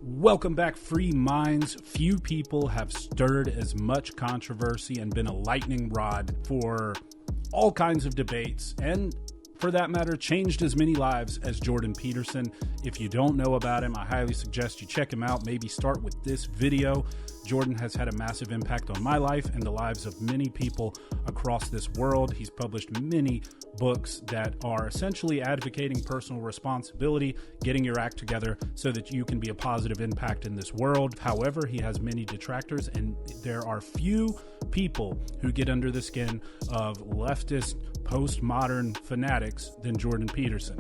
Welcome back, free minds. Few people have stirred as much controversy and been a lightning rod for all kinds of debates, and for that matter, changed as many lives as Jordan Peterson. If you don't know about him, I highly suggest you check him out. Maybe start with this video. Jordan has had a massive impact on my life and the lives of many people across this world. He's published many books that are essentially advocating personal responsibility, getting your act together so that you can be a positive impact in this world. However, he has many detractors, and there are few people who get under the skin of leftist, postmodern fanatics than Jordan Peterson.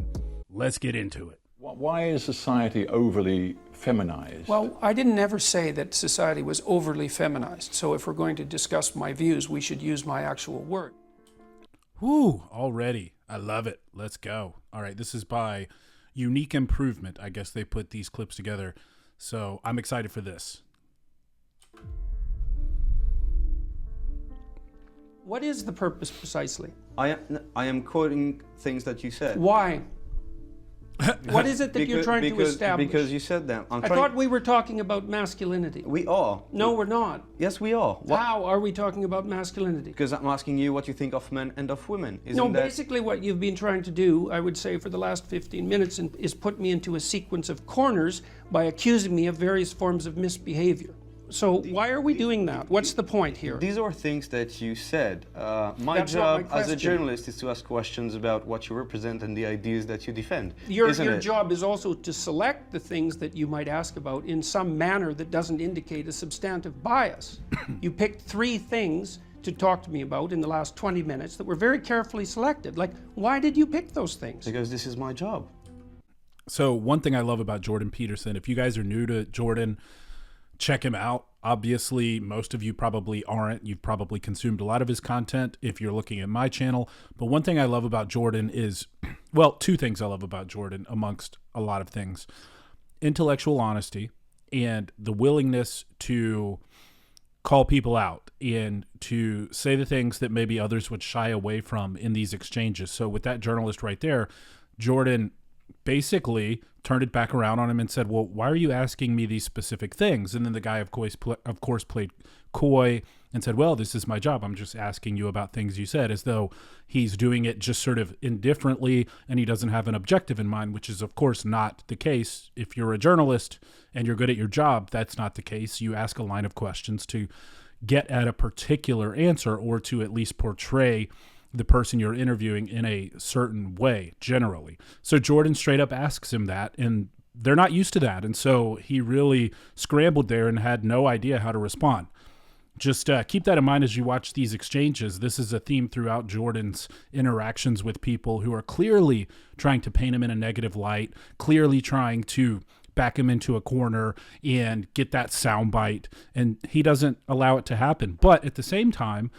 Let's get into it. Why is society overly feminized? Well, I didn't ever say that society was overly feminized. So if we're going to discuss my views, we should use my actual word. Whew, already. I love it. Let's go. All right, this is by Unique Improvement. I guess they put these clips together. So I'm excited for this. What is the purpose precisely? I am quoting things that you said. Why? What is it that you're trying to establish? Because you said them. I thought we were talking about masculinity. We are. No, we're not. Yes, we are. How are we talking about masculinity? Because I'm asking you what you think of men and of women. Basically what you've been trying to do, I would say for the last 15 minutes, is put me into a sequence of corners by accusing me of various forms of misbehavior. So why are we doing that? What's the point here? These are things that you said. My job as a journalist is to ask questions about what you represent and the ideas that you defend. Your job is also to select the things that you might ask about in some manner that doesn't indicate a substantive bias. You picked 3 things to talk to me about in the last 20 minutes that were very carefully selected. Like, why did you pick those things? Because this is my job. So one thing I love about Jordan Peterson, if you guys are new to Jordan, check him out. Obviously, most of you probably aren't. You've probably consumed a lot of his content if you're looking at my channel. But one thing I love about Jordan is, well, 2 things I love about Jordan amongst a lot of things. Intellectual honesty and the willingness to call people out and to say the things that maybe others would shy away from in these exchanges. So with that journalist right there, Jordan basically turned it back around on him and said, well, why are you asking me these specific things? And then the guy, of course, played coy and said, well, this is my job. I'm just asking you about things you said, as though he's doing it just sort of indifferently and he doesn't have an objective in mind, which is, of course, not the case. If you're a journalist and you're good at your job, that's not the case. You ask a line of questions to get at a particular answer or to at least portray the person you're interviewing in a certain way, generally. So Jordan straight up asks him that, and they're not used to that. And so he really scrambled there and had no idea how to respond. Just keep that in mind as you watch these exchanges. This is a theme throughout Jordan's interactions with people who are clearly trying to paint him in a negative light, clearly trying to back him into a corner and get that soundbite. And he doesn't allow it to happen. But at the same time,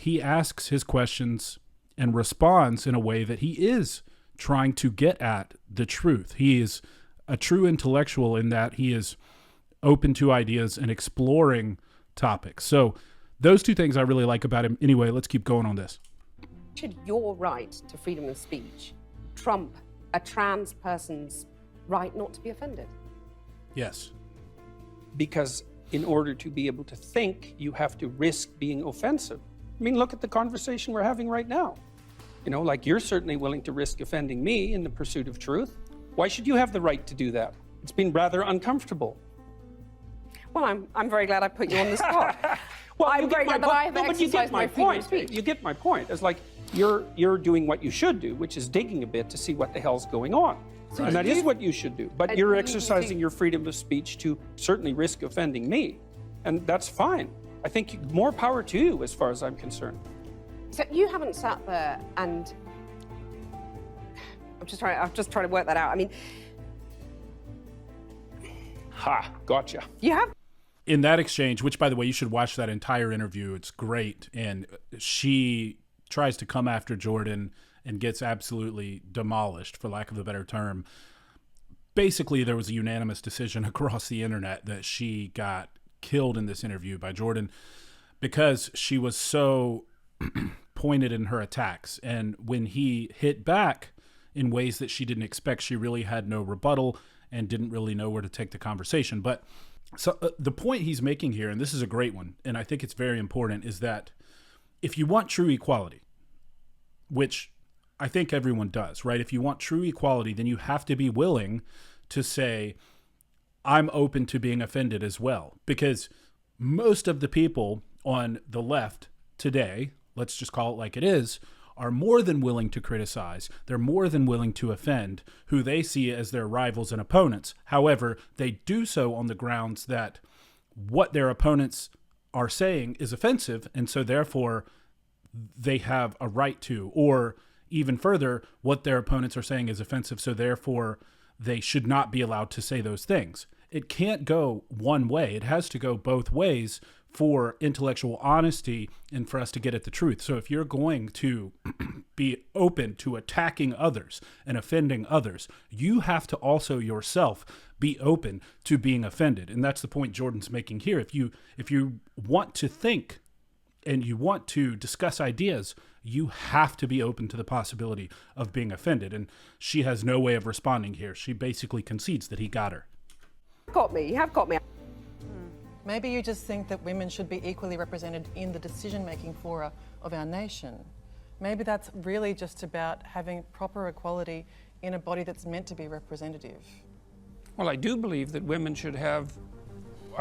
he asks his questions and responds in a way that he is trying to get at the truth. He is a true intellectual in that he is open to ideas and exploring topics. So those 2 things I really like about him. Anyway, let's keep going on this. Should your right to freedom of speech trump a trans person's right not to be offended? Yes. Because in order to be able to think, you have to risk being offensive. I mean, look at the conversation we're having right now. You know, like, you're certainly willing to risk offending me in the pursuit of truth. Why should you have the right to do that? It's been rather uncomfortable. Well, I'm very glad I put you on the spot. Well, I'm very glad that I have exercised my freedom of speech. You get my point. It's like you're doing what you should do, which is digging a bit to see what the hell's going on. So and that is what you should do. But you're exercising your freedom of speech to certainly risk offending me. And that's fine. I think more power to you as far as I'm concerned. So you haven't sat there and I'm just trying to work that out. I mean, Gotcha. You have. In that exchange, which, by the way, you should watch that entire interview. It's great. And she tries to come after Jordan and gets absolutely demolished, for lack of a better term. Basically, there was a unanimous decision across the internet that she got killed in this interview by Jordan because she was so pointed in her attacks. And when he hit back in ways that she didn't expect, she really had no rebuttal. and didn't really know where to take the conversation. But so the point he's making here, and this is a great one, and I think it's very important, is that if you want true equality, which I think everyone does, right? If you want true equality, then you have to be willing to say, I'm open to being offended as well. Because most of the people on the left today, let's just call it like it is, are more than willing to criticize. They're more than willing to offend who they see as their rivals and opponents. However, they do so on the grounds that what their opponents are saying is offensive, and so therefore they have a right to, or even further, what their opponents are saying is offensive, so therefore they should not be allowed to say those things. It can't go one way. It has to go both ways for intellectual honesty and for us to get at the truth. So if you're going to be open to attacking others and offending others, you have to also yourself be open to being offended. And that's the point Jordan's making here. If you want to think and you want to discuss ideas, you have to be open to the possibility of being offended. And she has no way of responding here. She basically concedes that he got her. Got me. You have got me. Maybe you just think that women should be equally represented in the decision-making fora of our nation. Maybe that's really just about having proper equality in a body that's meant to be representative. Well, I do believe that women should have...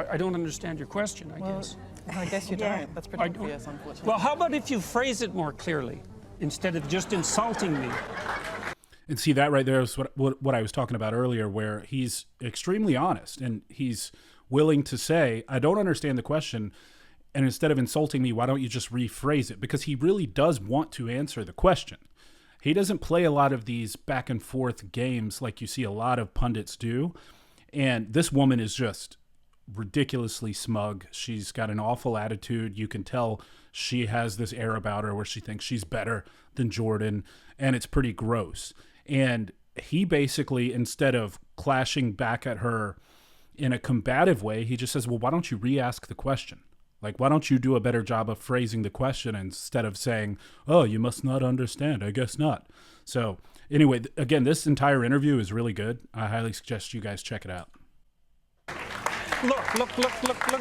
I don't understand your question, I guess. I guess you don't. That's pretty obvious, unfortunately. Well, how about if you phrase it more clearly, instead of just insulting me? And see, that right there is what I was talking about earlier, where he's extremely honest and he's willing to say, I don't understand the question, and instead of insulting me, why don't you just rephrase it? Because he really does want to answer the question. He doesn't play a lot of these back and forth games like you see a lot of pundits do. And this woman is just ridiculously smug. She's got an awful attitude. You can tell she has this air about her where she thinks she's better than Jordan, and it's pretty gross. And he basically, instead of clashing back at her in a combative way, he just says, well, why don't you re-ask the question? Like, why don't you do a better job of phrasing the question instead of saying, oh, you must not understand. I guess not. So anyway, again, this entire interview is really good. I highly suggest you guys check it out. Look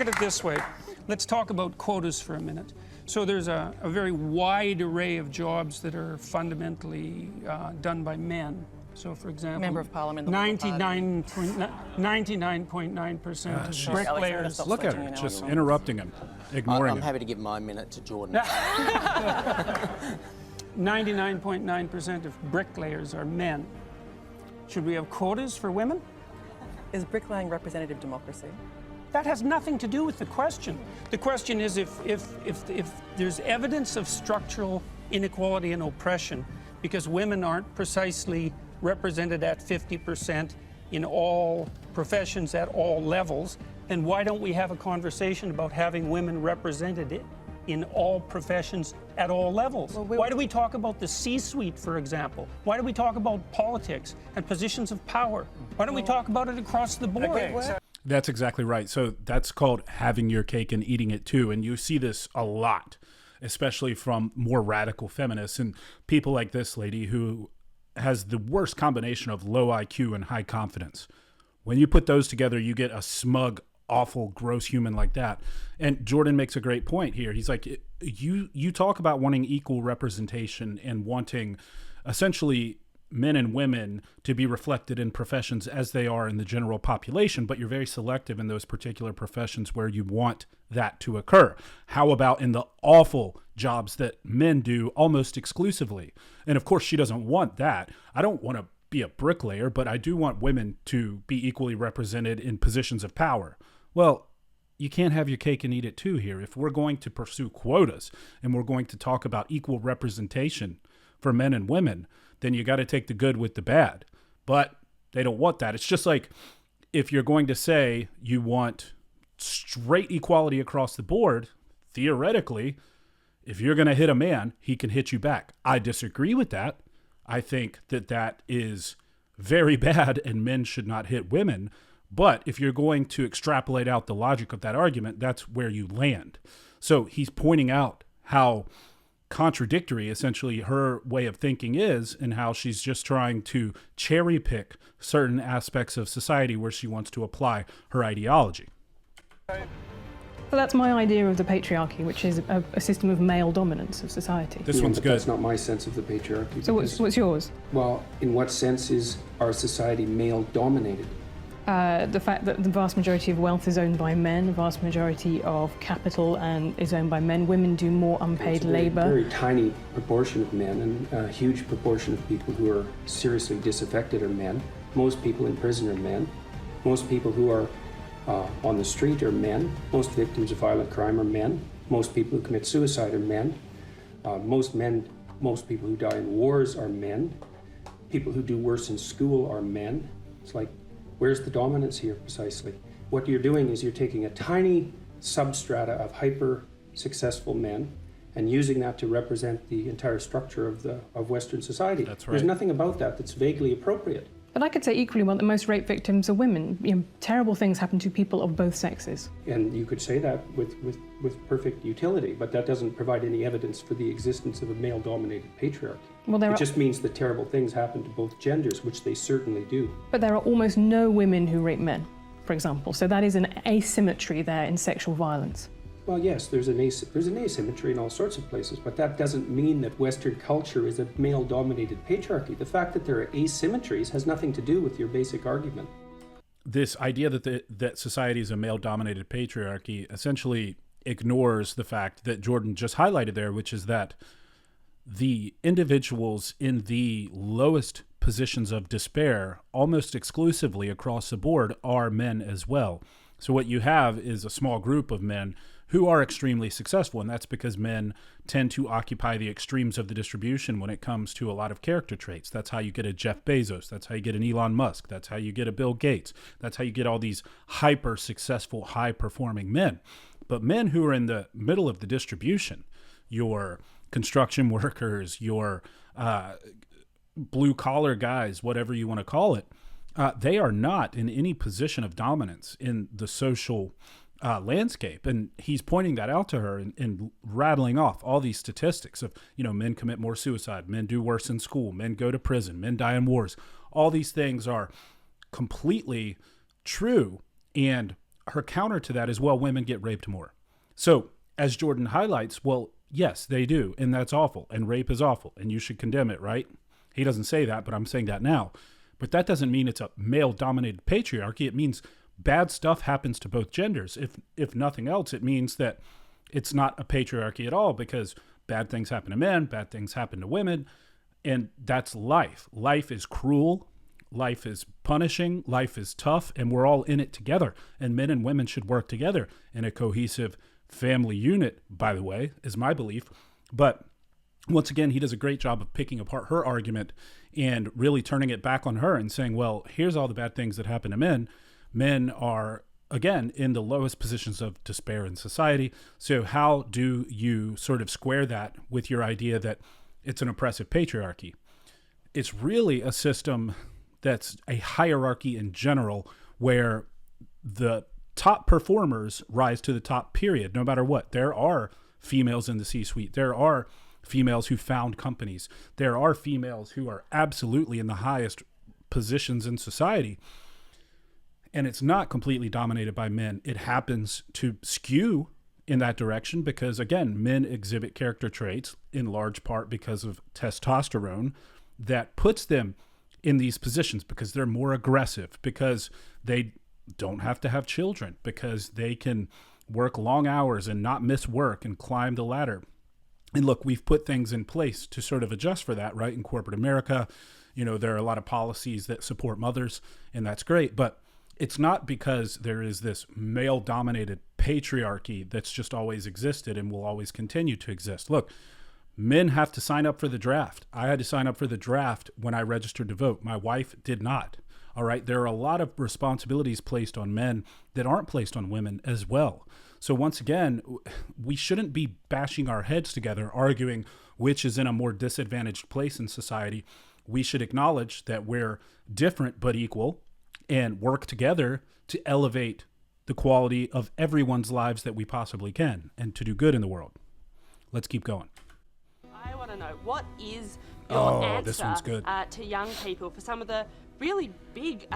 at it this way. Let's talk about quotas for a minute. So there's a very wide array of jobs that are fundamentally done by men. So, for example, Member of Parliament, 99.9% of bricklayers. Look at her, just interrupting him, ignoring him. I'm happy to give my minute to Jordan. 99.9% of bricklayers are men. Should we have quotas for women? Is bricklaying representative democracy? That has nothing to do with the question. The question is if there's evidence of structural inequality and oppression because women aren't precisely represented at 50% in all professions at all levels, then why don't we have a conversation about having women represented in all professions at all levels? Why do we talk about the C-suite, for example? Why do we talk about politics and positions of power? Why don't we talk about it across the board? That's exactly right. So that's called having your cake and eating it too. And you see this a lot, especially from more radical feminists and people like this lady who has the worst combination of low IQ and high confidence. When you put those together, you get a smug, awful, gross human like that. And Jordan makes a great point here. He's like, you talk about wanting equal representation and wanting essentially men and women to be reflected in professions as they are in the general population, but you're very selective in those particular professions where you want that to occur. How about in the awful jobs that men do almost exclusively? And of course, she doesn't want that. I don't want to be a bricklayer, but I do want women to be equally represented in positions of power. Well, you can't have your cake and eat it too here. If we're going to pursue quotas and we're going to talk about equal representation for men and women, then you got to take the good with the bad. But they don't want that. It's just like if you're going to say you want straight equality across the board, theoretically, if you're going to hit a man, he can hit you back. I disagree with that. I think that that is very bad and men should not hit women. But if you're going to extrapolate out the logic of that argument, that's where you land. So he's pointing out how contradictory essentially her way of thinking is, and how she's just trying to cherry pick certain aspects of society where she wants to apply her ideology. Well, that's my idea of the patriarchy, which is a system of male dominance of society. This one's good. That's not my sense of the patriarchy. So what's yours? Well, in what sense is our society male-dominated? The fact that the vast majority of wealth is owned by men, the vast majority of capital is owned by men. Women do more unpaid labour. A very tiny proportion of men, and a huge proportion of people who are seriously disaffected are men. Most people in prison are men. Most people who are on the street are men. Most victims of violent crime are men. Most people who commit suicide are men. Most people who die in wars are men. People who do worse in school are men. It's like, where's the dominance here precisely? What you're doing is you're taking a tiny substrata of hyper-successful men and using that to represent the entire structure of Western society. That's right. There's nothing about that that's vaguely appropriate. But I could say equally well that most rape victims are women. Terrible things happen to people of both sexes. And you could say that with perfect utility, but that doesn't provide any evidence for the existence of a male-dominated patriarchy. Well, it just means that terrible things happen to both genders, which they certainly do. But there are almost no women who rape men, for example. So that is an asymmetry there in sexual violence. Well, yes, there's an asymmetry in all sorts of places, but that doesn't mean that Western culture is a male-dominated patriarchy. The fact that there are asymmetries has nothing to do with your basic argument. This idea that society is a male-dominated patriarchy essentially ignores the fact that Jordan just highlighted there, which is that the individuals in the lowest positions of despair, almost exclusively across the board, are men as well. So what you have is a small group of men who are extremely successful, and that's because men tend to occupy the extremes of the distribution when it comes to a lot of character traits. That's how you get a Jeff Bezos. That's how you get an Elon Musk. That's how you get a Bill Gates. That's how you get all these hyper-successful, high-performing men. But men who are in the middle of the distribution, your construction workers, your blue-collar guys, whatever you want to call it, they are not in any position of dominance in the social landscape. And he's pointing that out to her and rattling off all these statistics of, men commit more suicide, men do worse in school, men go to prison, men die in wars. All these things are completely true. And her counter to that is, well, women get raped more. So as Jordan highlights, well, yes, they do. And that's awful. And rape is awful. And you should condemn it, right? He doesn't say that, but I'm saying that now. But that doesn't mean it's a male-dominated patriarchy. It means bad stuff happens to both genders. If nothing else, it means that it's not a patriarchy at all, because bad things happen to men, bad things happen to women, and that's life. Life is cruel, life is punishing, life is tough, and we're all in it together. And men and women should work together in a cohesive family unit, by the way, is my belief. But once again, he does a great job of picking apart her argument and really turning it back on her and saying, well, here's all the bad things that happen to men. Men are, again, in the lowest positions of despair in society. So how do you sort of square that with your idea that it's an oppressive patriarchy? It's really a system that's a hierarchy in general, where the top performers rise to the top, period, no matter what. There are females in the C-suite. There are females who found companies. There are females who are absolutely in the highest positions in society. And it's not completely dominated by men. It happens to skew in that direction because, again, men exhibit character traits in large part because of testosterone that puts them in these positions, because they're more aggressive, because they don't have to have children, because they can work long hours and not miss work and climb the ladder. And look, we've put things in place to sort of adjust for that, right? In corporate America, there are a lot of policies that support mothers, and that's great. But it's not because there is this male-dominated patriarchy that's just always existed and will always continue to exist. Look, men have to sign up for the draft. I had to sign up for the draft when I registered to vote. My wife did not. All right. There are a lot of responsibilities placed on men that aren't placed on women as well. So once again, we shouldn't be bashing our heads together, arguing which is in a more disadvantaged place in society. We should acknowledge that we're different but equal and work together to elevate the quality of everyone's lives that we possibly can and to do good in the world. Let's keep going. what is your this one's answer good. to young people for some of the really big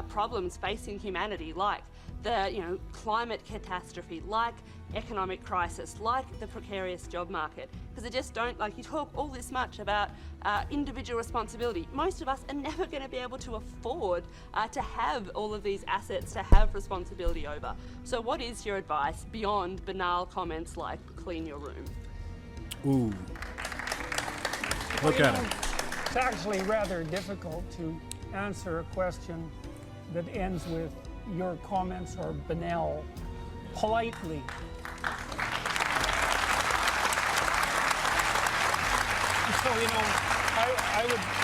problems facing humanity, like the climate catastrophe, like economic crisis, like the precarious job market? Because they just don't, like, you talk all this much about individual responsibility. Most of us are never going to be able to afford to have all of these assets to have responsibility over. So what is your advice beyond banal comments like clean your room? Ooh. Look at him. It's actually rather difficult to answer a question that ends with your comments are banal politely. So,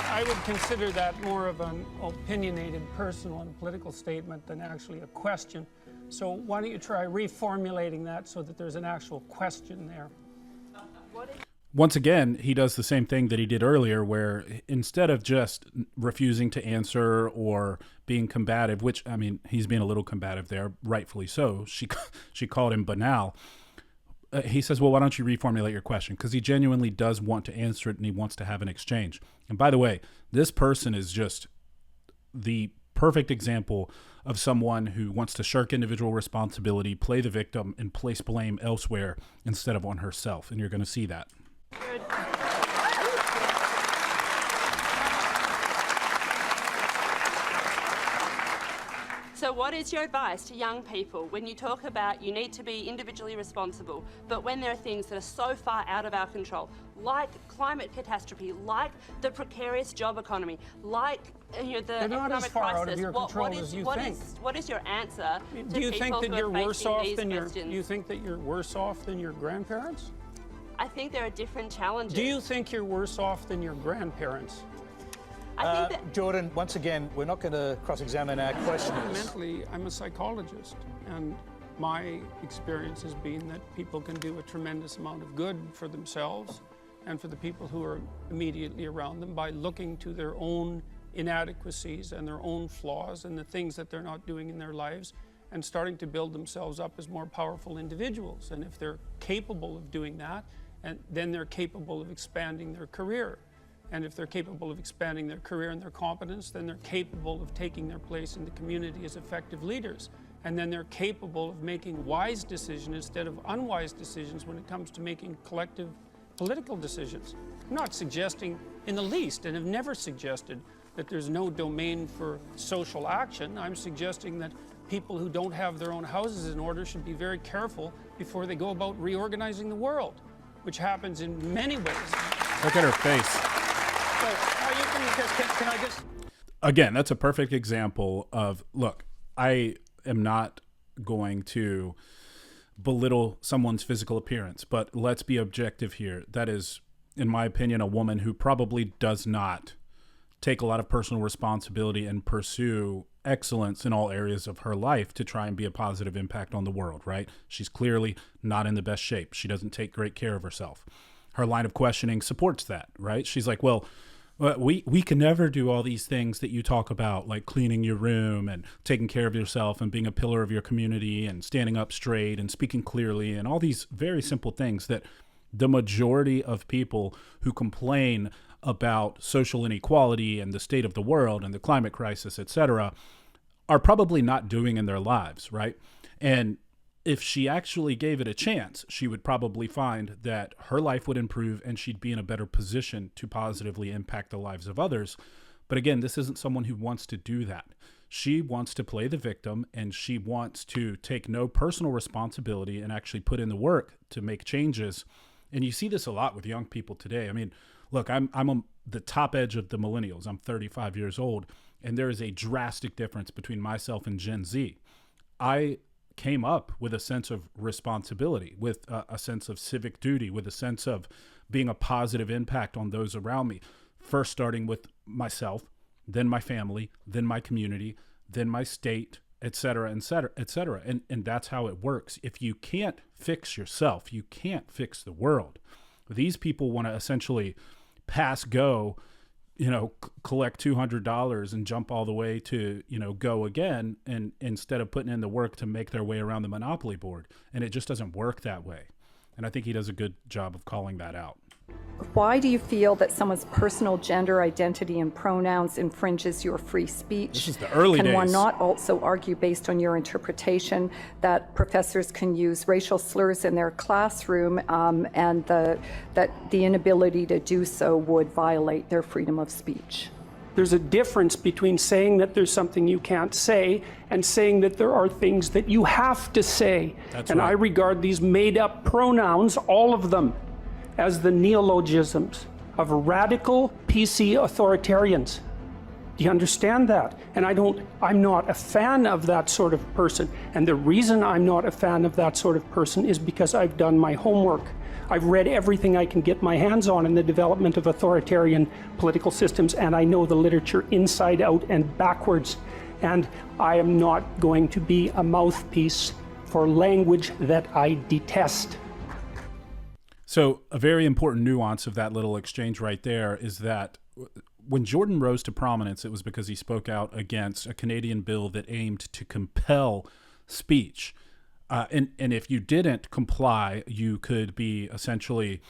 I would consider that more of an opinionated personal and political statement than actually a question. So why don't you try reformulating that so that there's an actual question there? Once again, he does the same thing that he did earlier, where instead of just refusing to answer or being combative, which, I mean, he's being a little combative there, rightfully so. She called him banal. He says, well, why don't you reformulate your question? Because he genuinely does want to answer it and he wants to have an exchange. And by the way, this person is just the perfect example of someone who wants to shirk individual responsibility, play the victim, and place blame elsewhere instead of on herself. And you're going to see that. Good. So what is your advice to young people when you talk about you need to be individually responsible, but when there are things that are so far out of our control, like climate catastrophe, like the precarious job economy, like the They're not as economic far crisis, out of your control as you think. What is your answer Do you to think people that who you're are worse facing off these than questions? you think that you're worse off than your grandparents? I think there are different challenges. Do you think you're worse off than your grandparents? I think that Jordan, once again, we're not going to cross-examine our questioners. Fundamentally, I'm a psychologist, and my experience has been that people can do a tremendous amount of good for themselves and for the people who are immediately around them by looking to their own inadequacies and their own flaws and the things that they're not doing in their lives and starting to build themselves up as more powerful individuals. And if they're capable of doing that, and then they're capable of expanding their career. And if they're capable of expanding their career and their competence, then they're capable of taking their place in the community as effective leaders. And then they're capable of making wise decisions instead of unwise decisions when it comes to making collective political decisions. I'm not suggesting in the least, and have never suggested, that there's no domain for social action. I'm suggesting that people who don't have their own houses in order should be very careful before they go about reorganizing the world, which happens in many ways. Look at her face. Can I just... Again, that's a perfect example of, look, I am not going to belittle someone's physical appearance, but let's be objective here. That is, in my opinion, a woman who probably does not take a lot of personal responsibility and pursue excellence in all areas of her life to try and be a positive impact on the world, right? She's clearly not in the best shape. She doesn't take great care of herself. Her line of questioning supports that, right? She's like, well, we can never do all these things that you talk about, like cleaning your room and taking care of yourself and being a pillar of your community and standing up straight and speaking clearly and all these very simple things that the majority of people who complain about social inequality and the state of the world and the climate crisis, etc., are probably not doing in their lives, right? And if she actually gave it a chance, she would probably find that her life would improve and she'd be in a better position to positively impact the lives of others. But again, this isn't someone who wants to do that. She wants to play the victim and she wants to take no personal responsibility and actually put in the work to make changes. And you see this a lot with young people today. I mean, look, I'm on the top edge of the millennials. I'm 35 years old, and there is a drastic difference between myself and Gen Z. I came up with a sense of responsibility, with a sense of civic duty, with a sense of being a positive impact on those around me. First starting with myself, then my family, then my community, then my state, et cetera, et cetera, et cetera. And that's how it works. If you can't fix yourself, you can't fix the world. These people want to essentially pass go, collect $200 and jump all the way to, go again, and instead of putting in the work to make their way around the monopoly board. And it just doesn't work that way. And I think he does a good job of calling that out. Why do you feel that someone's personal gender identity and pronouns infringes your free speech? This is the early Can days. one not also argue, based on your interpretation, that professors can use racial slurs in their classroom and that the inability to do so would violate their freedom of speech? There's a difference between saying that there's something you can't say and saying that there are things that you have to say. That's and right. I regard these made-up pronouns, all of them, as the neologisms of radical PC authoritarians. Do you understand that? And I'm not a fan of that sort of person. And the reason I'm not a fan of that sort of person is because I've done my homework. I've read everything I can get my hands on in the development of authoritarian political systems, and I know the literature inside out and backwards. And I am not going to be a mouthpiece for language that I detest. So a very important nuance of that little exchange right there is that when Jordan rose to prominence, it was because he spoke out against a Canadian bill that aimed to compel speech. And if you didn't comply, you could be essentially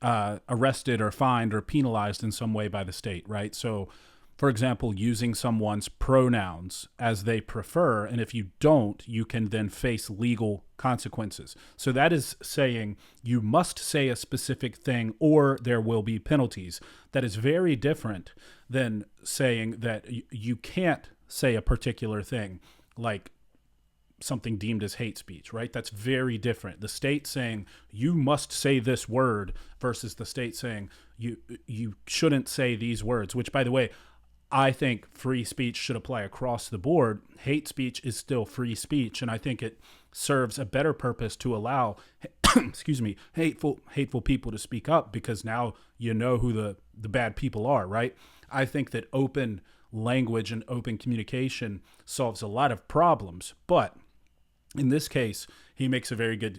arrested or fined or penalized in some way by the state, right? So, for example, using someone's pronouns as they prefer, and if you don't, you can then face legal consequences. So that is saying you must say a specific thing or there will be penalties. That is very different than saying that you can't say a particular thing, like something deemed as hate speech, right? That's very different. The state saying you must say this word versus the state saying you shouldn't say these words, which, by the way, I think free speech should apply across the board. Hate speech is still free speech, and I think it serves a better purpose to allow hateful people to speak up, because now you know who the bad people are, right? I think that open language and open communication solves a lot of problems, but in this case, he makes a very good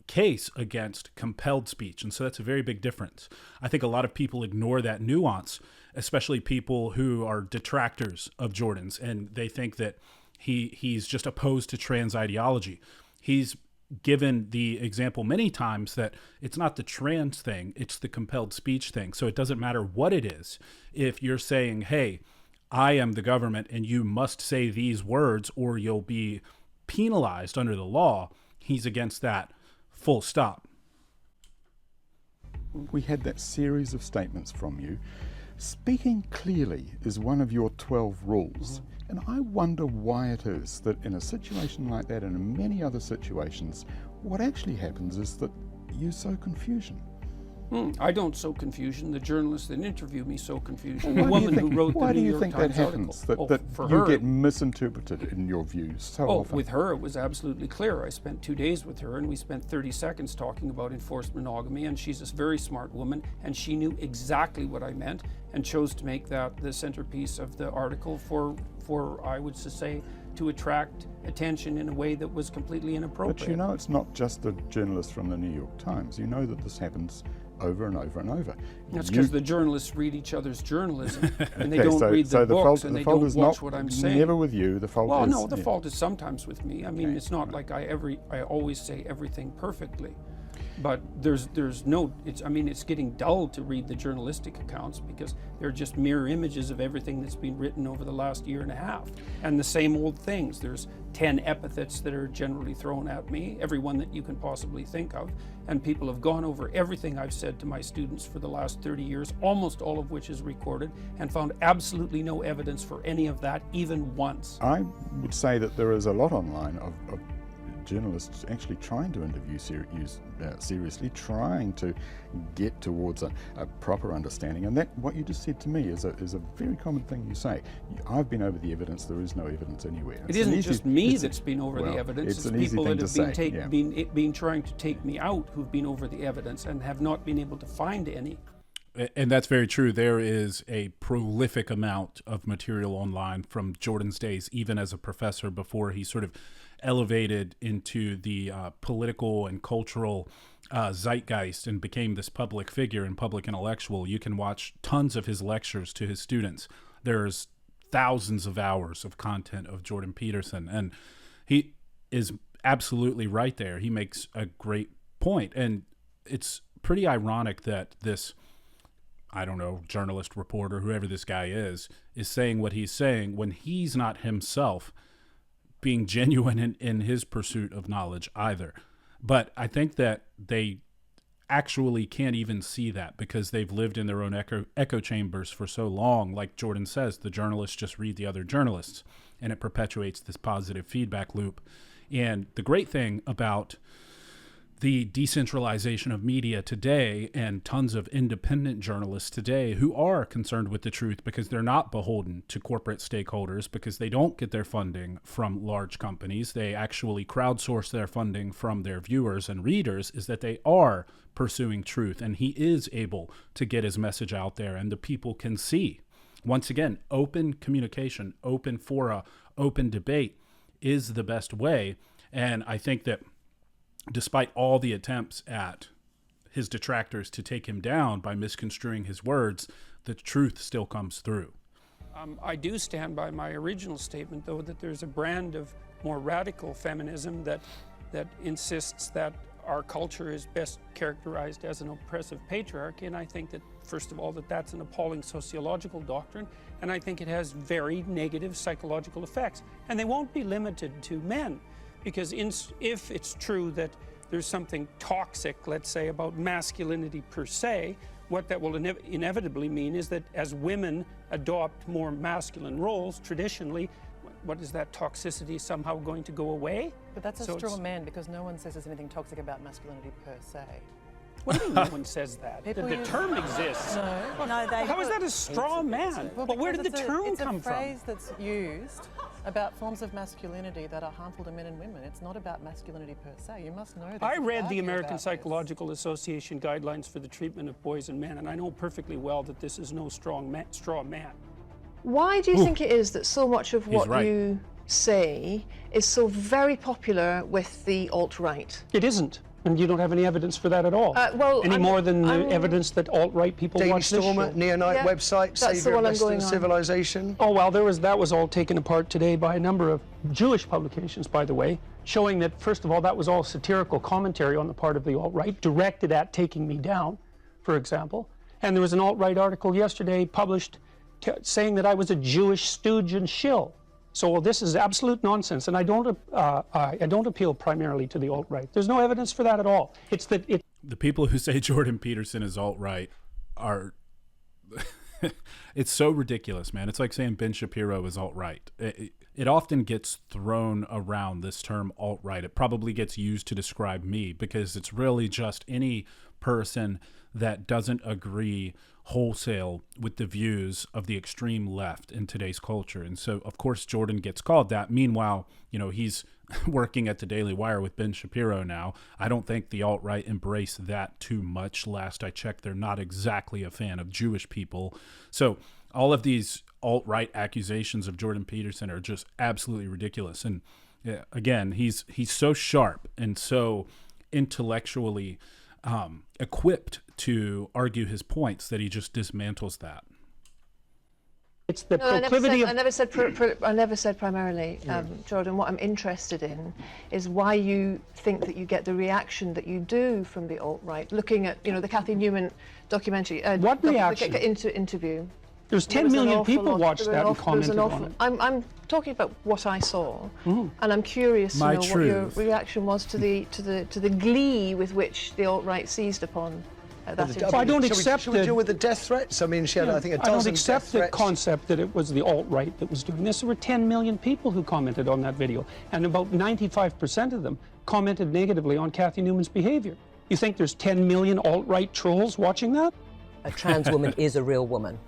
case against compelled speech. And so that's a very big difference. I think a lot of people ignore that nuance, especially people who are detractors of Jordan's, and they think that he's just opposed to trans ideology. He's given the example many times that it's not the trans thing, it's the compelled speech thing. So it doesn't matter what it is. If you're saying, hey, I am the government and you must say these words or you'll be penalized under the law, he's against that, full stop. We had that series of statements from you. Speaking clearly is one of your 12 rules. And I wonder why it is that in a situation like that and in many other situations, what actually happens is that you sow confusion. I don't sow confusion. The journalists that interview me sow confusion. Well, The woman who wrote the New York Times happens? article. That For you her, get misinterpreted in your views so often? With her, it was absolutely clear. I spent 2 days with her, and we spent 30 seconds talking about enforced monogamy, and she's a very smart woman, and she knew exactly what I meant, and chose to make that the centerpiece of the article for I would say, to attract attention in a way that was completely inappropriate. But you know it's not just a journalist from the New York Times. You know that this happens over and over and over. That's because the journalists read each other's journalism, and they don't read the books, and they don't watch what I'm saying. Never with you. The fault is... Well, no, the fault is sometimes with me. I mean, it's not like I always say everything perfectly. But there's no, it's getting dull to read the journalistic accounts because they're just mirror images of everything that's been written over the last year and a half. And the same old things. There's 10 epithets that are generally thrown at me, every one that you can possibly think of. And people have gone over everything I've said to my students for the last 30 years, almost all of which is recorded, and found absolutely no evidence for any of that, even once. I would say that there is a lot online of journalists actually trying to interview seriously, trying to get towards a proper understanding, and that what you just said to me is a very common thing you say. I've been over the evidence. There is no evidence anywhere. It isn't just me that's been over the evidence. It's people that have been trying to take me out who've been over the evidence and have not been able to find any. And that's very true. There is a prolific amount of material online from Jordan's days, even as a professor, before he sort of elevated into the political and cultural zeitgeist and became this public figure and public intellectual. You can watch tons of his lectures to his students. There's thousands of hours of content of Jordan Peterson, and he is absolutely right there. He makes a great point. And it's pretty ironic that this, I don't know, journalist, reporter, whoever this guy is saying what he's saying when he's not himself being genuine in his pursuit of knowledge either. But I think that they actually can't even see that because they've lived in their own echo chambers for so long. Like Jordan says, the journalists just read the other journalists, and it perpetuates this positive feedback loop. And the great thing about the decentralization of media today and tons of independent journalists today who are concerned with the truth because they're not beholden to corporate stakeholders, because they don't get their funding from large companies. They actually crowdsource their funding from their viewers and readers, is that they are pursuing truth, and he is able to get his message out there and the people can see. Once again, open communication, open fora, open debate is the best way. And I think that despite all the attempts at his detractors to take him down by misconstruing his words, the truth still comes through. I do stand by my original statement, though, that there's a brand of more radical feminism that insists that our culture is best characterized as an oppressive patriarchy, and I think that, first of all, that's an appalling sociological doctrine, and I think it has very negative psychological effects. And they won't be limited to men, because if it's true that there's something toxic, let's say, about masculinity per se, what that will inevitably mean is that as women adopt more masculine roles, traditionally, what is that toxicity somehow going to go away? But that's a straw man, because no one says there's anything toxic about masculinity per se. What do you mean no one says that? The term exists. No, they How is that a straw man? Well, where did the term come from? It's a phrase that's used about forms of masculinity that are harmful to men and women. It's not about masculinity per se. You must know that. I read the American Psychological Association guidelines for the treatment of boys and men, and I know perfectly well that this is no straw man. Why do you think it is that so much of what you say is so very popular with the alt-right? It isn't. And you don't have any evidence for that at all. Any more than the evidence that alt-right people watch this show. Neonite website, Saviour of Western Civilization. Oh, well, that was all taken apart today by a number of Jewish publications, by the way, showing that, first of all, that was all satirical commentary on the part of the alt-right, directed at taking me down, for example. And there was an alt-right article yesterday published saying that I was a Jewish stooge and shill. So this is absolute nonsense, and I don't appeal primarily to the alt-right. There's no evidence for that at all. It's that the people who say Jordan Peterson is alt-right are it's so ridiculous, man. It's like saying Ben Shapiro is alt-right. It often gets thrown around, this term alt-right. It probably gets used to describe me because it's really just any person that doesn't agree wholesale with the views of the extreme left in today's culture. And so, of course, Jordan gets called that. Meanwhile, he's working at the Daily Wire with Ben Shapiro now. I don't think the alt-right embrace that too much. Last I checked, they're not exactly a fan of Jewish people. So all of these alt-right accusations of Jordan Peterson are just absolutely ridiculous. And again, he's so sharp and so intellectually equipped to argue his points that he just dismantles that. It's the proclivity I never said primarily, Jordan. What I'm interested in is why you think that you get the reaction that you do from the alt-right. Looking at the Cathy Newman documentary. What reaction? Interview. There's 10 million people watched that and commented on it. I'm talking about what I saw, and I'm curious to know what your reaction was to the glee with which the alt-right seized upon that interview. I don't accept. Should we deal with the death threats? I mean, she had, I think, a dozen. I don't accept the concept that it was the alt-right that was doing this. There were 10 million people who commented on that video, and about 95% of them commented negatively on Cathy Newman's behavior. You think there's 10 million alt-right trolls watching that? A trans woman is a real woman.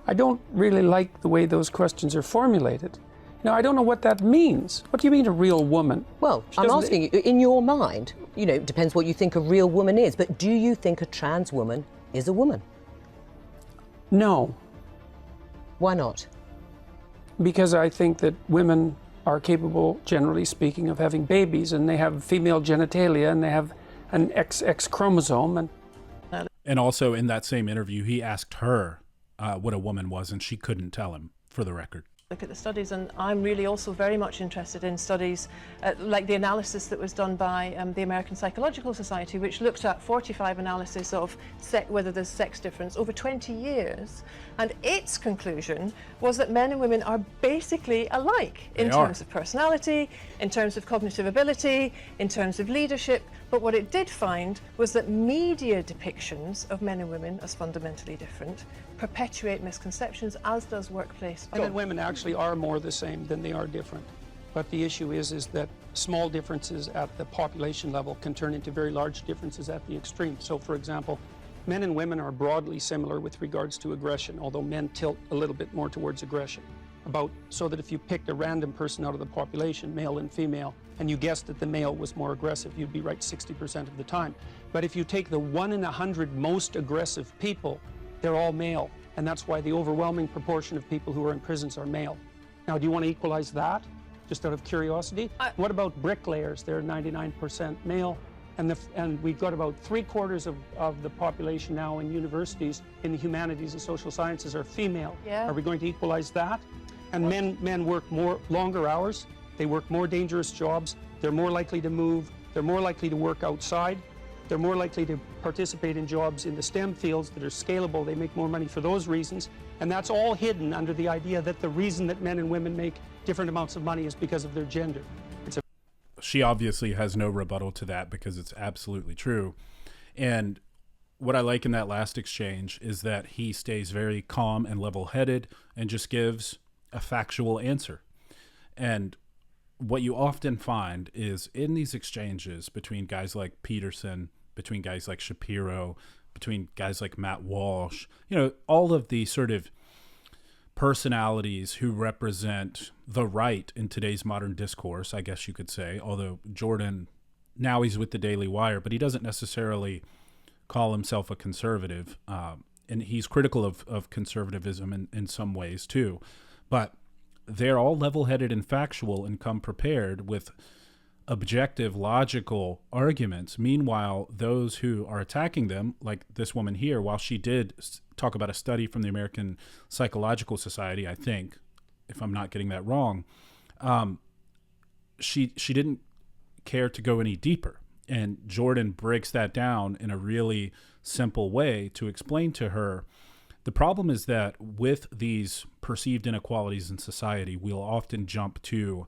I don't really like the way those questions are formulated. Now, I don't know what that means. What do you mean, a real woman? Well, I'm asking you, in your mind, it depends what you think a real woman is, but do you think a trans woman is a woman? No. Why not? Because I think that women are capable, generally speaking, of having babies, and they have female genitalia, and they have an XX chromosome. And also in that same interview, he asked her what a woman was, and she couldn't tell him, for the record. look at the studies, and I'm really also very much interested in studies like the analysis that was done by the American Psychological Society, which looked at 45 analysis of whether there's sex difference over 20 years, and its conclusion was that men and women are basically alike in terms of personality, in terms of cognitive ability, in terms of leadership. But what it did find was that media depictions of men and women as fundamentally different perpetuate misconceptions, as does workplace. Men and women actually are more the same than they are different. But the issue is that small differences at the population level can turn into very large differences at the extreme. So, for example, men and women are broadly similar with regards to aggression, although men tilt a little bit more towards aggression. So that if you picked a random person out of the population, male and female, and you guessed that the male was more aggressive, you'd be right 60% of the time. But if you take the 1 in 100 most aggressive people, they're all male. And that's why the overwhelming proportion of people who are in prisons are male. Now, do you want to equalize that, just out of curiosity? What about bricklayers? They're 99% male. And we've got about 3/4 of the population now in universities in the humanities and social sciences are female. Yeah. Are we going to equalize that? And men work longer hours. They work more dangerous jobs. They're more likely to move. They're more likely to work outside. They're more likely to participate in jobs in the STEM fields that are scalable. They make more money for those reasons. And that's all hidden under the idea that the reason that men and women make different amounts of money is because of their gender. She obviously has no rebuttal to that because it's absolutely true. And what I like in that last exchange is that he stays very calm and level-headed and just gives a factual answer. And what you often find is in these exchanges between guys like Peterson, between guys like Shapiro, between guys like Matt Walsh, all of the sort of personalities who represent the right in today's modern discourse, I guess you could say, although Jordan, now he's with the Daily Wire, but he doesn't necessarily call himself a conservative. And he's critical of conservatism in some ways too. But they're all level-headed and factual and come prepared with objective, logical arguments. Meanwhile, those who are attacking them, like this woman here, while she did talk about a study from the American Psychological Society, I think, if I'm not getting that wrong, she didn't care to go any deeper. And Jordan breaks that down in a really simple way to explain to her. The problem is that with these perceived inequalities in society, we'll often jump to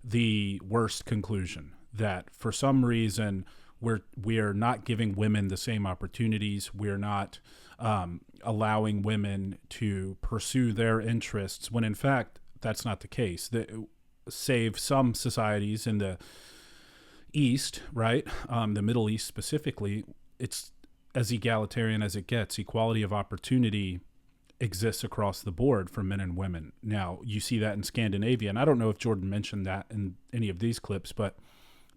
the worst conclusion that for some reason we're not giving women the same opportunities. We're not allowing women to pursue their interests when in fact that's not the case. Save some societies in the East, right? The Middle East specifically, it's as egalitarian as it gets. Equality of opportunity exists across the board for men and women. Now, you see that in Scandinavia, and I don't know if Jordan mentioned that in any of these clips, but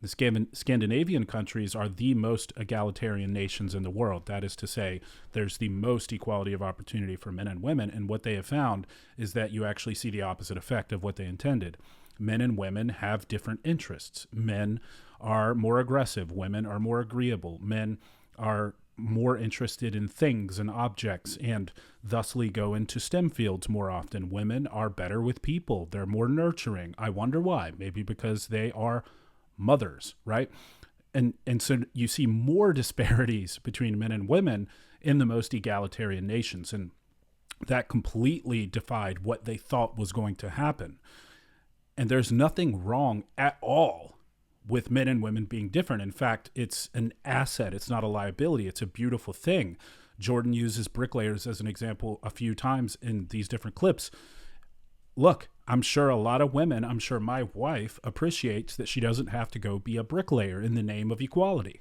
the Scandinavian countries are the most egalitarian nations in the world. That is to say, there's the most equality of opportunity for men and women, and what they have found is that you actually see the opposite effect of what they intended. Men and women have different interests. Men are more aggressive. Women are more agreeable. Men are more interested in things and objects and thusly go into STEM fields more often. Women are better with people. They're more nurturing. I wonder why. Maybe because they are mothers, right? And so you see more disparities between men and women in the most egalitarian nations. And that completely defied what they thought was going to happen. And there's nothing wrong at all with men and women being different. In fact, it's an asset. It's not a liability. It's a beautiful thing. Jordan uses bricklayers as an example a few times in these different clips. Look, I'm sure a lot of women, I'm sure my wife appreciates that she doesn't have to go be a bricklayer in the name of equality,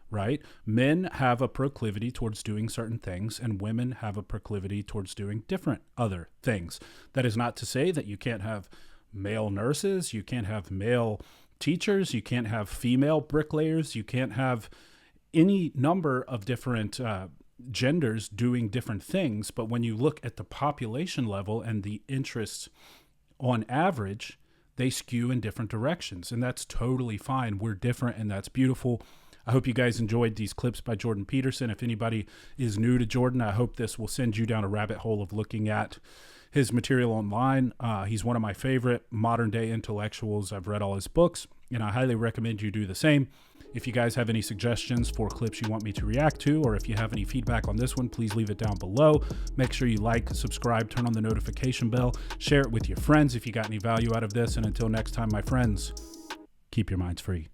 right? Men have a proclivity towards doing certain things, and women have a proclivity towards doing different other things. That is not to say that you can't have male nurses, you can't have male teachers, you can't have female bricklayers, you can't have any number of different genders doing different things. But when you look at the population level and the interests on average, they skew in different directions, and that's totally fine. We're different, and that's beautiful. I hope you guys enjoyed these clips by Jordan Peterson. If anybody is new to Jordan, I hope this will send you down a rabbit hole of looking at his material online. He's one of my favorite modern day intellectuals. I've read all his books, and I highly recommend you do the same. If you guys have any suggestions for clips you want me to react to, or if you have any feedback on this one, please leave it down below. Make sure you like, subscribe, turn on the notification bell, share it with your friends if you got any value out of this. And until next time, my friends, keep your minds free.